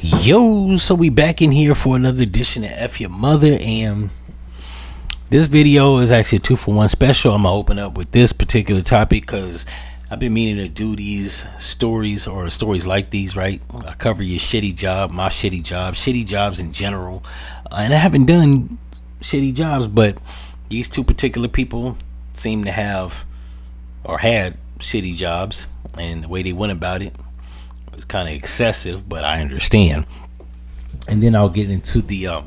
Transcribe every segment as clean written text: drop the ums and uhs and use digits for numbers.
Yo, so we back in here for another edition of F-ya-Motha, and this video is actually a 2-for-1 special. I'm gonna open up with this particular topic because I've been meaning to do these stories or stories like these, right? I cover your shitty job, my shitty jobs in general, and I haven't done shitty jobs, but these two particular people seem to have or had shitty jobs, and the way they went about it was kind of excessive, but I understand. And then I'll get into the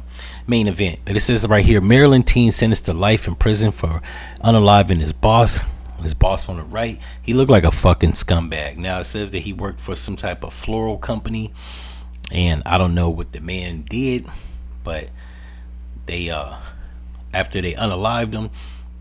main event. It says right here, Maryland teen sentenced to life in prison for unaliving his boss. His boss on the right, he looked like a fucking scumbag. Now it says that he worked for some type of floral company, and I don't know what the man did, but they after they unalived him,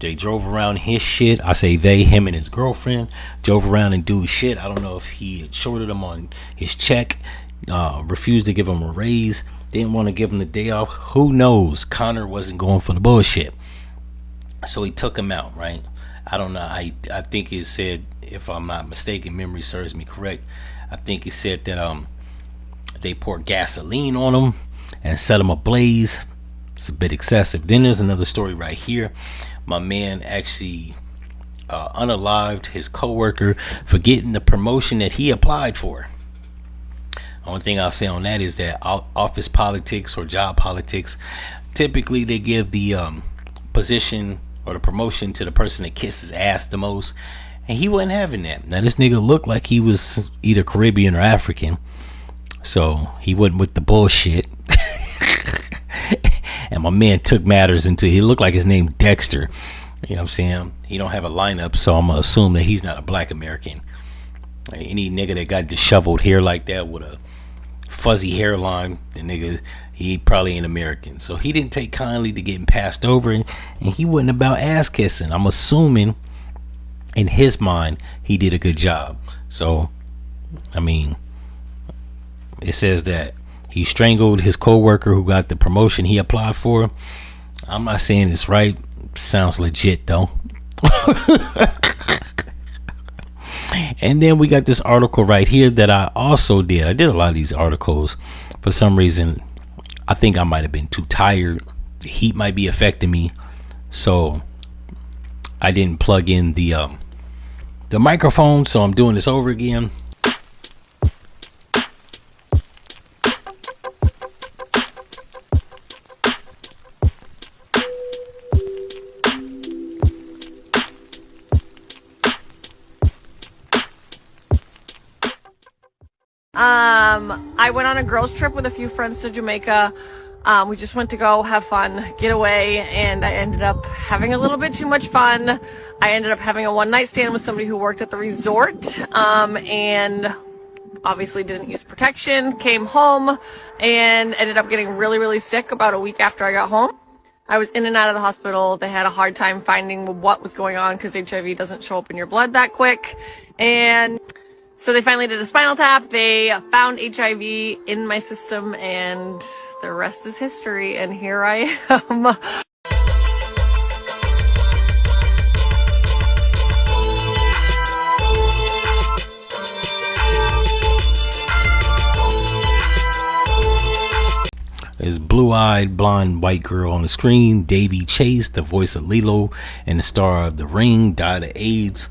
they drove around his shit. I say they, him and his girlfriend drove around and do shit. I don't know if he had shorted him on his check, refused to give him a raise, didn't want to give him the day off. Who knows? Connor wasn't going for the bullshit, so he took him out, right? I don't know. I think it said, if I'm not mistaken, memory serves me correct, I think it said that they poured gasoline on him and set him ablaze. It's a bit excessive. Then there's another story right here. My man actually unalived his coworker for getting the promotion that he applied for. Only thing I'll say on that is that office politics or job politics, typically they give the position or the promotion to the person that kisses ass the most, and he wasn't having that. Now this nigga looked like he was either Caribbean or African, so he wasn't with the bullshit. And my man took matters into, he looked like his name Dexter. You know what I'm saying? He don't have a lineup, so I'm gonna assume that he's not a black American. Any nigga that got disheveled hair like that with a fuzzy hairline, the nigga, he probably ain't American. So he didn't take kindly to getting passed over, and he wasn't about ass kissing. I'm assuming in his mind he did a good job. So I mean, it says that he strangled his co-worker who got the promotion he applied for. I'm not saying it's right. Sounds legit though. And then we got this article right here that I also did. I did a lot of these articles. For some reason, I think I might have been too tired. The heat might be affecting me, so I didn't plug in the microphone. So I'm doing this over again. I went on a girls trip with a few friends to Jamaica. We just went to go have fun, get away, and I ended up having a little bit too much fun. I ended up having a one-night stand with somebody who worked at the resort, and obviously didn't use protection, came home, and ended up getting really, really sick about a week after I got home. I was in and out of the hospital. They had a hard time finding what was going on because HIV doesn't show up in your blood that quick. And so they finally did a spinal tap. They found HIV in my system, and the rest is history. And here I am. This blue-eyed blonde white girl on the screen, Davy Chase, the voice of Lilo and the star of The Ring, died of AIDS.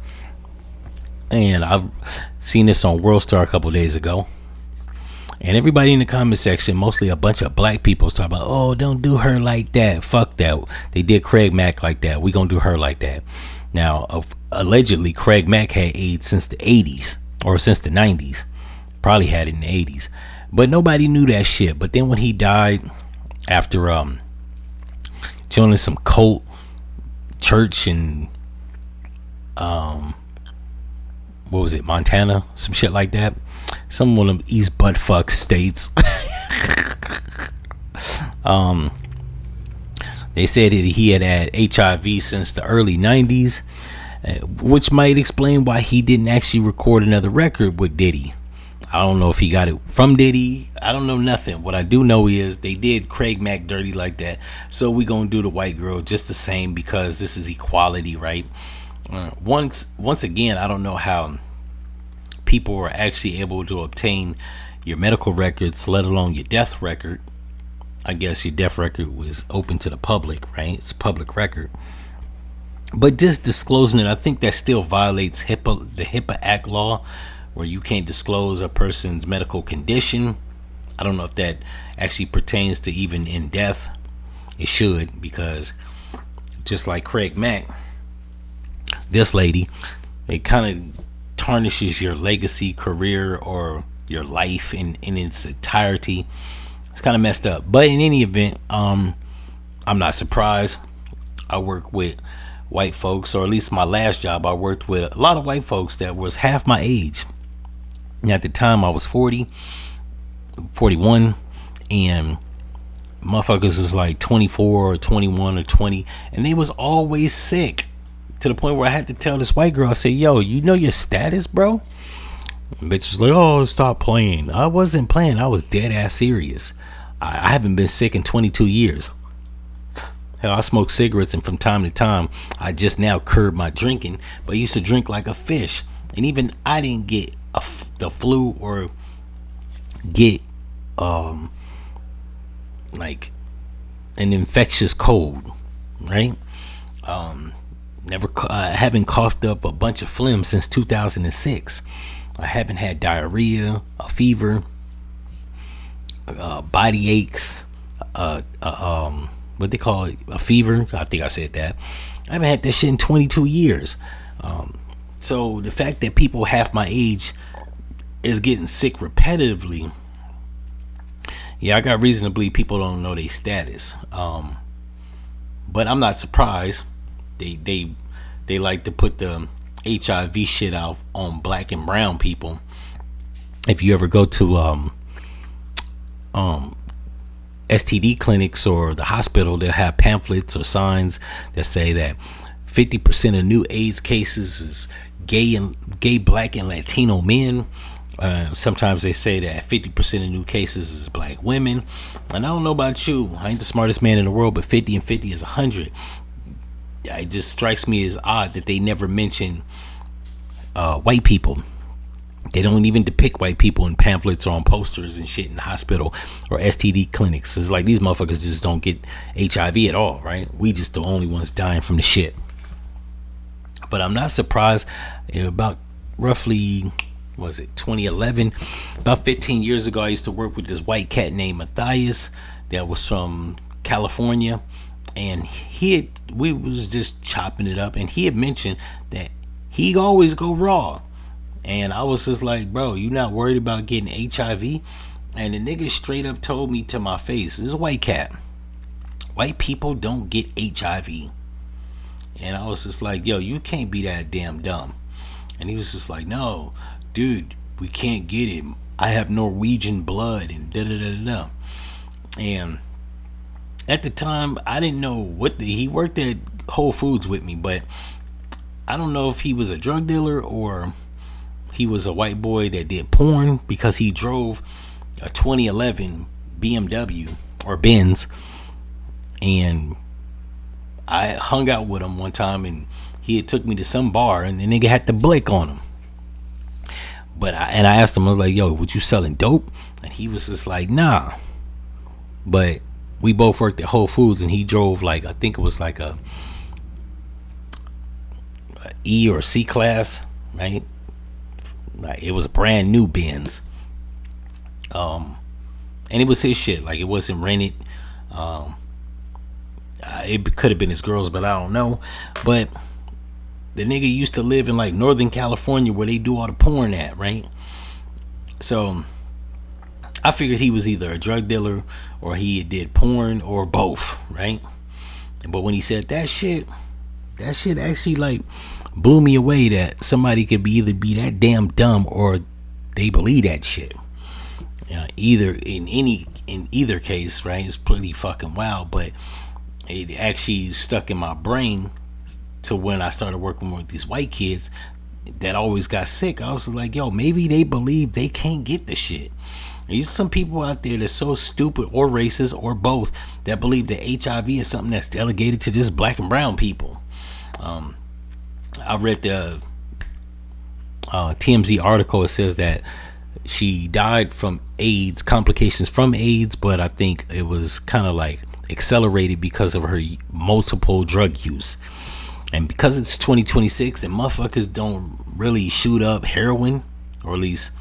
And I've seen this on World Star a couple days ago, and everybody in the comment section, mostly a bunch of black people, was talking about, oh, don't do her like that, fuck that, they did Craig Mack like that, we gonna do her like that. Now allegedly Craig Mack had AIDS since the 80s or since the 90s, probably had it in the 80s, but nobody knew that shit. But then when he died after joining some cult church in what was it, Montana, some shit like that, some one of them East buttfuck states. They said that he had HIV since the early 90s, which might explain why he didn't actually record another record with Diddy. I don't know if he got it from Diddy. I don't know nothing. What I do know is they did Craig Mack dirty like that, so we gonna do the white girl just the same because this is equality, right? Once again, I don't know how people are actually able to obtain your medical records, let alone your death record. I guess your death record was open to the public, right? It's a public record. But just disclosing it, I think that still violates the HIPAA Act law, where you can't disclose a person's medical condition. I don't know if that actually pertains to even in death. It should, because just like Craig Mack, this lady, it kind of tarnishes your legacy, career, or your life in its entirety. It's kind of messed up. But in any event, I'm not surprised. I work with white folks, or at least my last job, I worked with a lot of white folks that was half my age. And at the time, I was 41, and motherfuckers was like 24 or 21 or 20, and they was always sick, to the point where I had to tell this white girl, I said, yo, you know your status, bro? And bitch was like, oh, stop playing. I wasn't playing. I was dead ass serious. I haven't been sick in 22 years. Hell, I smoke cigarettes, and from time to time, I just now curb my drinking, but I used to drink like a fish. And even I didn't get the flu or get like an infectious cold, right? I haven't coughed up a bunch of phlegm since 2006. I haven't had diarrhea, a fever, body aches, what they call it, a fever. I think I said that. I haven't had that shit in 22 years. So the fact that people half my age is getting sick repetitively, yeah, I got reason to believe people don't know their status. But I'm not surprised. They like to put the HIV shit out on black and brown people. If you ever go to STD clinics or the hospital, they'll have pamphlets or signs that say that 50% of new AIDS cases is gay, black, and Latino men. Sometimes they say that 50% of new cases is black women. And I don't know about you, I ain't the smartest man in the world, but 50 and 50 is 100. It just strikes me as odd that they never mention white people. They don't even depict white people in pamphlets or on posters and shit in the hospital or STD clinics. It's like these motherfuckers just don't get HIV at all, right? We just the only ones dying from the shit. But I'm not surprised. About roughly, was it 2011? About 15 years ago, I used to work with this white cat named Matthias that was from California, and we was just chopping it up, and he had mentioned that he always go raw. And I was just like, bro, you not worried about getting HIV? And the nigga straight up told me to my face, this is a white cat, white people don't get HIV. And I was just like, yo, you can't be that damn dumb. And he was just like, no, dude, we can't get it. I have Norwegian blood and da da da da. And at the time, I didn't know he worked at Whole Foods with me, but I don't know if he was a drug dealer or he was a white boy that did porn, because he drove a 2011 BMW or Benz. And I hung out with him one time, and he had took me to some bar, and the nigga had the blick on him. But I asked him, I was like, yo, was you selling dope? And he was just like, nah. But we both worked at Whole Foods, and he drove like, I think it was like a E or C class, right? Like it was a brand new Benz. And it was his shit. Like it wasn't rented. It could have been his girl's, but I don't know. But the nigga used to live in like Northern California, where they do all the porn at, right? So I figured he was either a drug dealer or he did porn or both, right? But when he said that shit actually like blew me away, that somebody could either be that damn dumb or they believe that shit. In either case, right? It's pretty fucking wild, but it actually stuck in my brain to when I started working with these white kids that always got sick. I was like, yo, maybe they believe they can't get the shit. There's some people out there that's so stupid or racist or both that believe that HIV is something that's delegated to just black and brown people. I read the TMZ article. It says that she died from AIDS, complications from AIDS, but I think it was kind of like accelerated because of her multiple drug use. And because it's 2026 and motherfuckers don't really shoot up heroin, or at least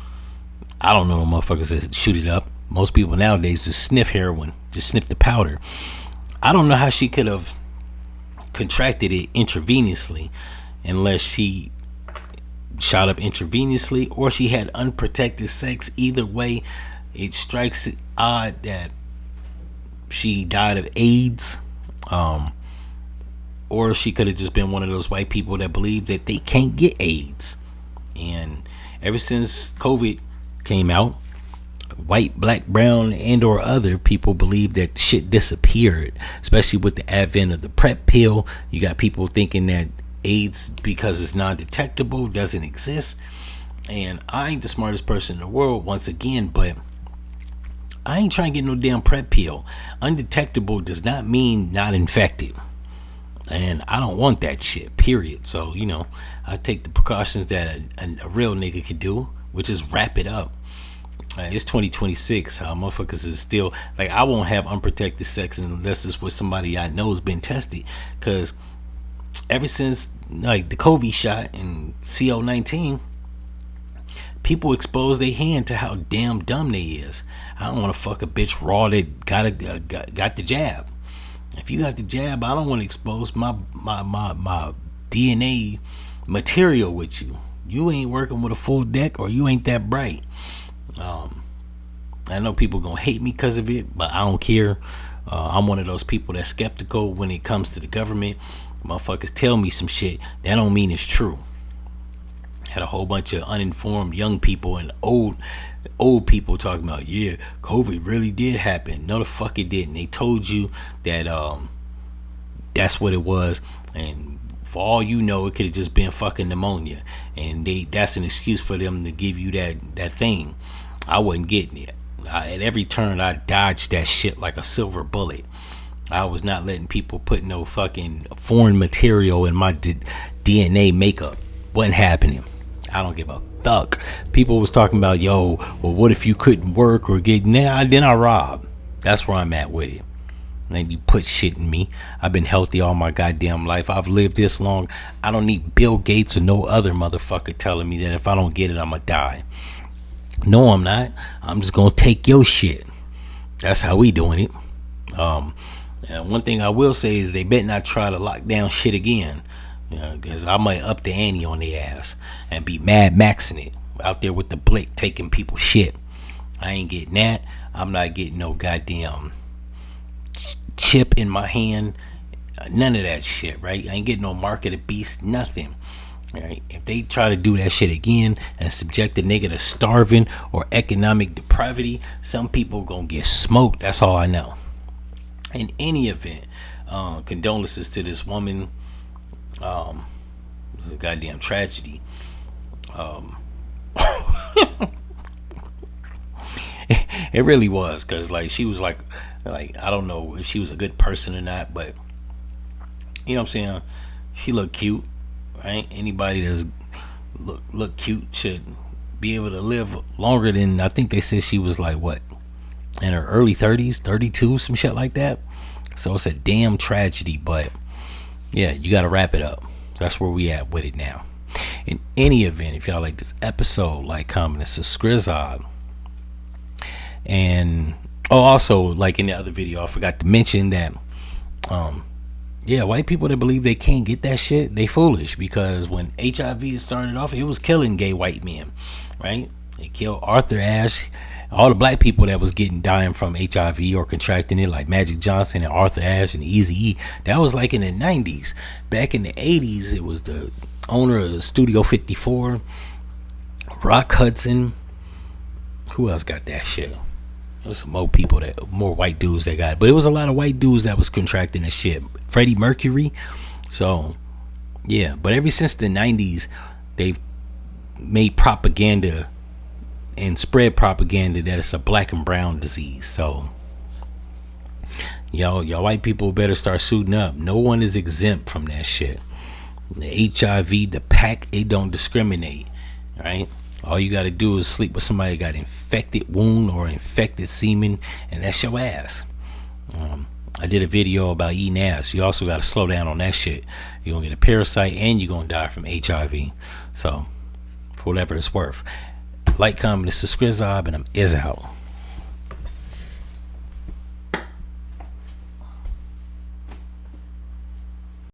I don't know motherfuckers that shoot it up. Most people nowadays just sniff heroin, just sniff the powder. I don't know how she could have contracted it intravenously unless she shot up intravenously or she had unprotected sex. Either way, it strikes it odd that she died of AIDS. Or she could have just been one of those white people that believe that they can't get AIDS. And ever since COVID came out, white, black, brown, and or other people believe that shit disappeared, especially with the advent of the PrEP pill. You got people thinking that AIDS, because it's non-detectable, doesn't exist. And I ain't the smartest person in the world once again, but I ain't trying to get no damn PrEP pill. Undetectable does not mean not infected. And I don't want that shit, period. So, you know, I take the precautions that a real nigga could do, which is wrap it up. It's 2026. Motherfuckers is still, like, I won't have unprotected sex unless it's with somebody I know has been tested. Because ever since, like, the COVID shot in CO-19, people expose their hand to how damn dumb they is. I don't want to fuck a bitch raw that got the jab. If you got the jab, I don't want to expose my DNA material with you. You ain't working with a full deck, or you ain't that bright. I know people gonna hate me because of it, but I don't care. I'm one of those people that's skeptical when it comes to the government. Motherfuckers tell me some shit, that don't mean it's true. Had a whole bunch of uninformed young people and old people talking about, yeah, COVID really did happen. No, the fuck it didn't. They told you that that's what it was, and for all you know, it could have just been fucking pneumonia, and that's an excuse for them to give you that thing. I wasn't getting it. At every turn, I dodged that shit like a silver bullet. I was not letting people put no fucking foreign material in my DNA makeup. Wasn't happening. I don't give a fuck. People was talking about, yo, well, what if you couldn't work or get, then I rob. That's where I'm at with it. And you put shit in me. I've been healthy all my goddamn life. I've lived this long. I don't need Bill Gates or no other motherfucker telling me that if I don't get it, I'ma die. No, I'm not. I'm just gonna take your shit. That's how we doing it. And one thing I will say is they better not try to lock down shit again. Because I might up the ante on their ass and be Mad Maxing it out there with the blick taking people's shit. I ain't getting that. I'm not getting no goddamn chip in my hand. None of that shit, right? I ain't getting no mark of the beast, nothing. Right? If they try to do that shit again and subject a nigga to starving or economic depravity, some people gonna get smoked. That's all I know. In any event, condolences to this woman. A goddamn tragedy. It really was, because like she was like I don't know if she was a good person or not, but you know what I'm saying, she looked cute, right? Anybody that's look cute should be able to live longer than, I think they said she was like what, in her early 30s, 32, some shit like that. So it's a damn tragedy, but yeah, you gotta wrap it up. That's where we at with it now. In any event, if y'all like this episode, like, comment, and subscribe. And also, like in the other video, I forgot to mention that yeah, white people that believe they can't get that shit, they foolish, because when HIV started off, it was killing gay white men, right? They killed Arthur Ashe, all the black people that was dying from HIV or contracting it, like Magic Johnson and Arthur Ashe and Eazy-E. That was like in the 90s. Back in the 80s, it was the owner of Studio 54, Rock Hudson. Who else got that shit? There was some more white dudes that got it. But it was a lot of white dudes that was contracting that shit. Freddie Mercury. So, yeah. But ever since the 90s, they've made propaganda and spread propaganda that it's a black and brown disease. So y'all white people better start suiting up. No one is exempt from that shit. The HIV, the pack, it don't discriminate, right? All you got to do is sleep with somebody that got infected wound or infected semen, and that's your ass. I did a video about eating ass. You also got to slow down on that shit. You're going to get a parasite and you're going to die from HIV. So, for whatever it's worth. Like, comment, this is Squizzob, and I'm is out.